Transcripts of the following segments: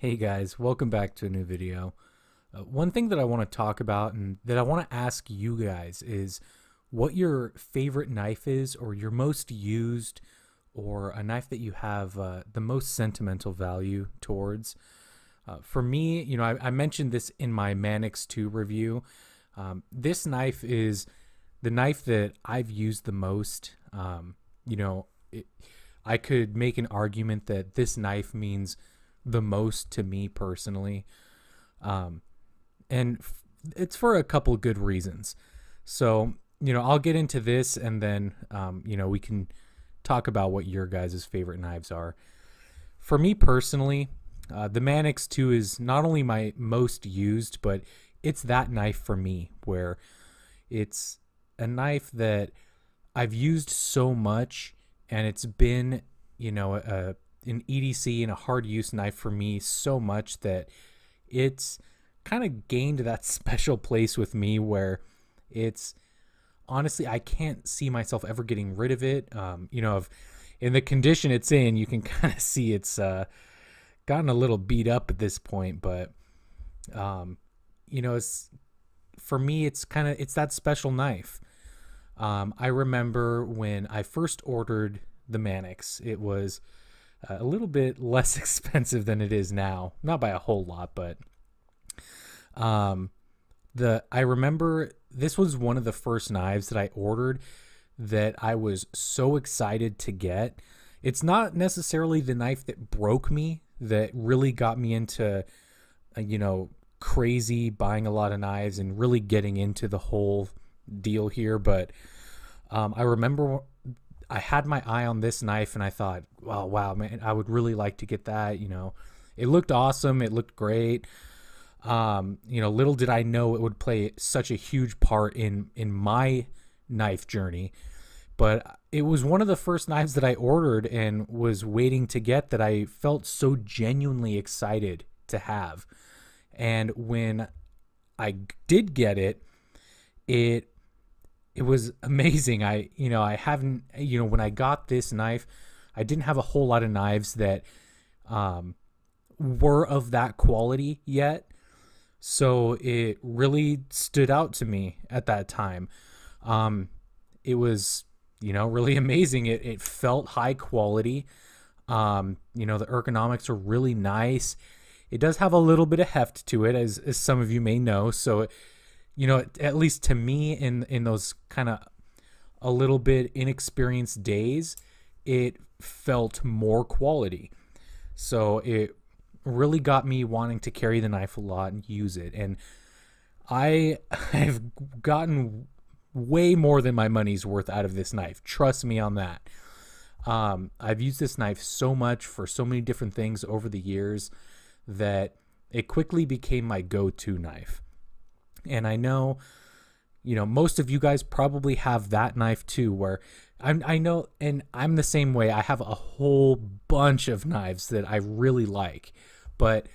Hey guys, welcome back to a new video. One thing that I want to talk about and that I want to ask you guys is what your favorite knife is, or your most used, or a knife that you have the most sentimental value towards. For me, I mentioned this in my Manix 2 review. This knife is the knife that I've used the most. You know, it, I could make an argument that this knife means the most to me personally. Um, and it's for a couple good reasons. So, I'll get into this and then, we can talk about what your guys' favorite knives are. For me personally, the Manix 2 is not only my most used, but it's that knife for me where it's a knife that I've used so much, and it's been, an EDC and a hard use knife for me so much that it's kind of gained that special place with me where it's honestly, I can't see myself ever getting rid of it. In the condition it's in, you can kind of see it's gotten a little beat up at this point, but it's for me, it's that special knife. I remember when I first ordered the Manix, it was a little bit less expensive than it is now, not by a whole lot, but I remember this was one of the first knives that I ordered that I was so excited to get. It's not necessarily the knife that broke me, that really got me into crazy buying a lot of knives and really getting into the whole deal here, but I remember I had my eye on this knife and I thought, wow, man, I would really like to get that. It looked awesome. It looked great. Little did I know it would play such a huge part in my knife journey. But it was one of the first knives that I ordered and was waiting to get, that I felt so genuinely excited to have. And when I did get it, it was amazing. I haven't, when I got this knife, I didn't have a whole lot of knives that were of that quality yet. So it really stood out to me at that time. It was, really amazing. It felt high quality. The ergonomics are really nice. It does have a little bit of heft to it, as some of you may know. So at least to me, in those kind of a little bit inexperienced days, it felt more quality. So it really got me wanting to carry the knife a lot and use it. And I've gotten way more than my money's worth out of this knife. Trust me on that. I've used this knife so much for so many different things over the years that it quickly became my go-to knife. And I know, most of you guys probably have that knife too, where I know, and I'm the same way. I have a whole bunch of knives that I really like, but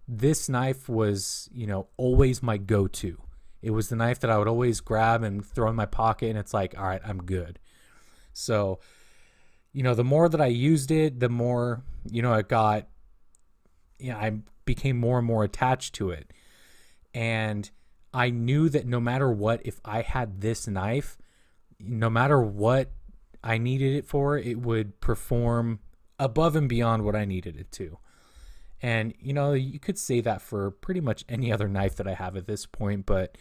this knife was, always my go-to. It was the knife that I would always grab and throw in my pocket, and it's like, all right, I'm good. So, the more that I used it, the more, it got, I became more and more attached to it. And I knew that no matter what, if I had this knife, no matter what I needed it for, it would perform above and beyond what I needed it to. And, you could say that for pretty much any other knife that I have at this point, but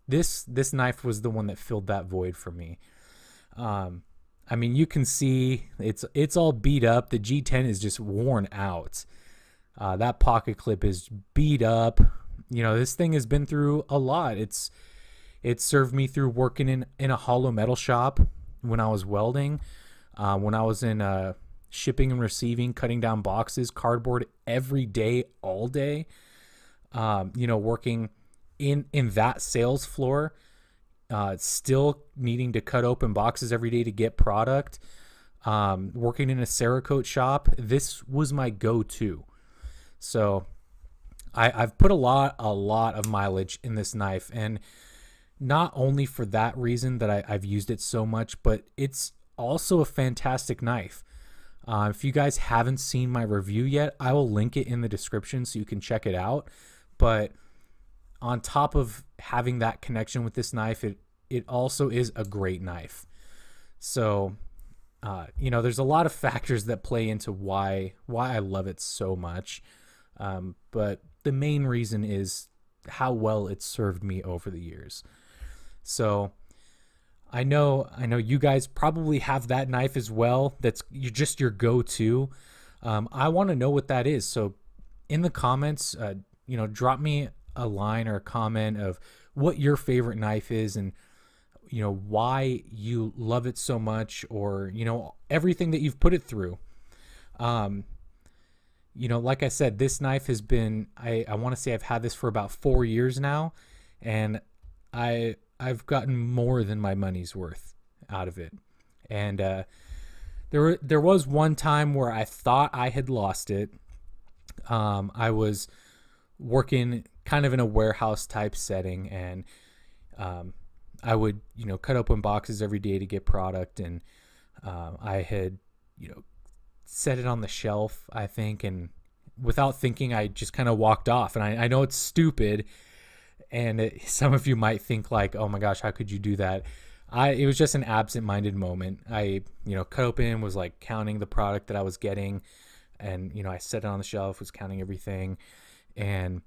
this knife was the one that filled that void for me. You can see it's all beat up. The G10 is just worn out. That pocket clip is beat up. This thing has been through a lot. It served me through working in a hollow metal shop when I was welding, when I was in shipping and receiving, cutting down boxes, cardboard every day, all day. Working in that sales floor, still needing to cut open boxes every day to get product. Working in a Cerakote shop, this was my go-to. So I've put a lot of mileage in this knife, and not only for that reason that I've used it so much, but it's also a fantastic knife. If you guys haven't seen my review yet, I will link it in the description so you can check it out. But on top of having that connection with this knife, it also is a great knife. So, there's a lot of factors that play into why I love it so much. But the main reason is how well it's served me over the years. So I know you guys probably have that knife as well. That's just your go-to. I want to know what that is. So in the comments, drop me a line or a comment of what your favorite knife is and, why you love it so much, or, everything that you've put it through. Like I said, this knife has been, I want to say I've had this for about 4 years now, and I've gotten more than my money's worth out of it. And there was one time where I thought I had lost it. I was working kind of in a warehouse type setting, and I would cut open boxes every day to get product, and I had set it on the shelf, I think, and without thinking, I just kind of walked off. And I know it's stupid, and some of you might think like, oh my gosh, how could you do that? It was just an absent-minded moment. I cut open, was like counting the product that I was getting, and I set it on the shelf, was counting everything, and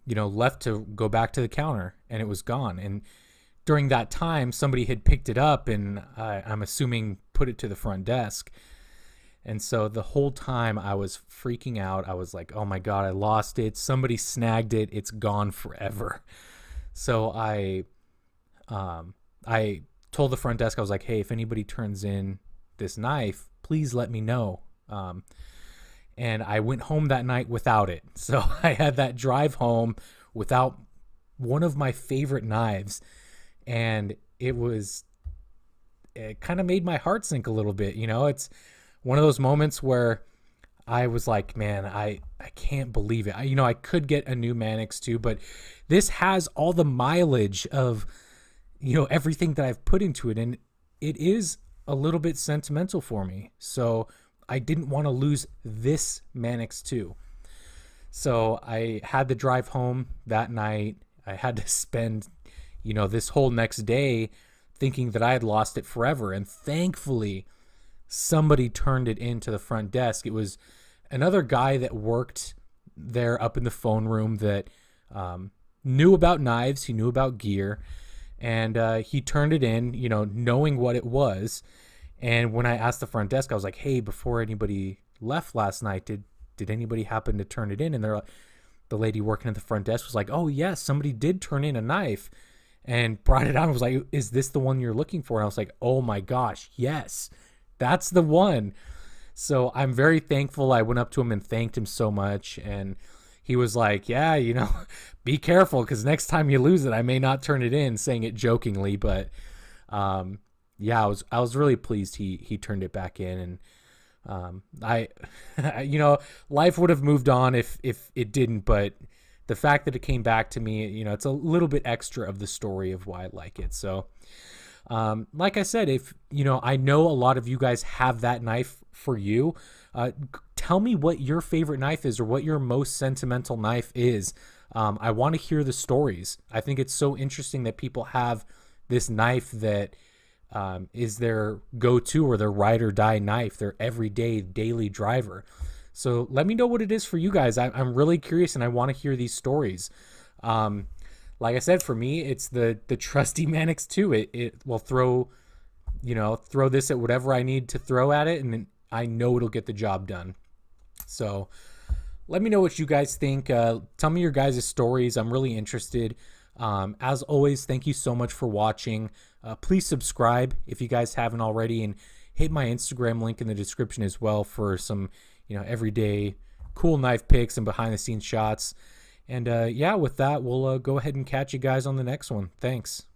left to go back to the counter, and it was gone. And during that time, somebody had picked it up, and I'm assuming put it to the front desk. And so the whole time I was freaking out. I was like, oh my God, I lost it. Somebody snagged it. It's gone forever. So I told the front desk, I was like, hey, if anybody turns in this knife, please let me know. And I went home that night without it. So I had that drive home without one of my favorite knives. And it kind of made my heart sink a little bit. It's one of those moments where I was like, man, I can't believe it. I could get a new Manix too, but this has all the mileage of, everything that I've put into it. And it is a little bit sentimental for me. So I didn't want to lose this Manix too. So I had to drive home that night. I had to spend, this whole next day thinking that I had lost it forever. And thankfully, somebody turned it into the front desk. It was another guy that worked there up in the phone room that knew about knives. He knew about gear, and he turned it in, knowing what it was. And when I asked the front desk, I was like, hey, before anybody left last night, did anybody happen to turn it in? And the lady working at the front desk was like, oh yes, somebody did turn in a knife and brought it out. I was like, is this the one you're looking for? And I was like, oh my gosh, yes. That's the one. So I'm very thankful. I went up to him and thanked him so much. And he was like, yeah, be careful, because next time you lose it, I may not turn it in, saying it jokingly. But yeah, I was really pleased he turned it back in. And life would have moved on if it didn't. But the fact that it came back to me, it's a little bit extra of the story of why I like it. So like I said, if I know a lot of you guys have that knife for you. Tell me what your favorite knife is, or what your most sentimental knife is. I want to hear the stories. I think it's so interesting that people have this knife that is their go-to, or their ride or die knife, their everyday daily driver. So let me know what it is for you guys. I'm really curious, and I want to hear these stories. Like I said, for me, it's the trusty Manix 2. It will throw this at whatever I need to throw at it, and I know it'll get the job done. So let me know what you guys think. Tell me your guys' stories. I'm really interested. As always, thank you so much for watching. Please subscribe if you guys haven't already, and hit my Instagram link in the description as well for some everyday cool knife pics and behind the scenes shots. And yeah, with that, we'll go ahead and catch you guys on the next one. Thanks.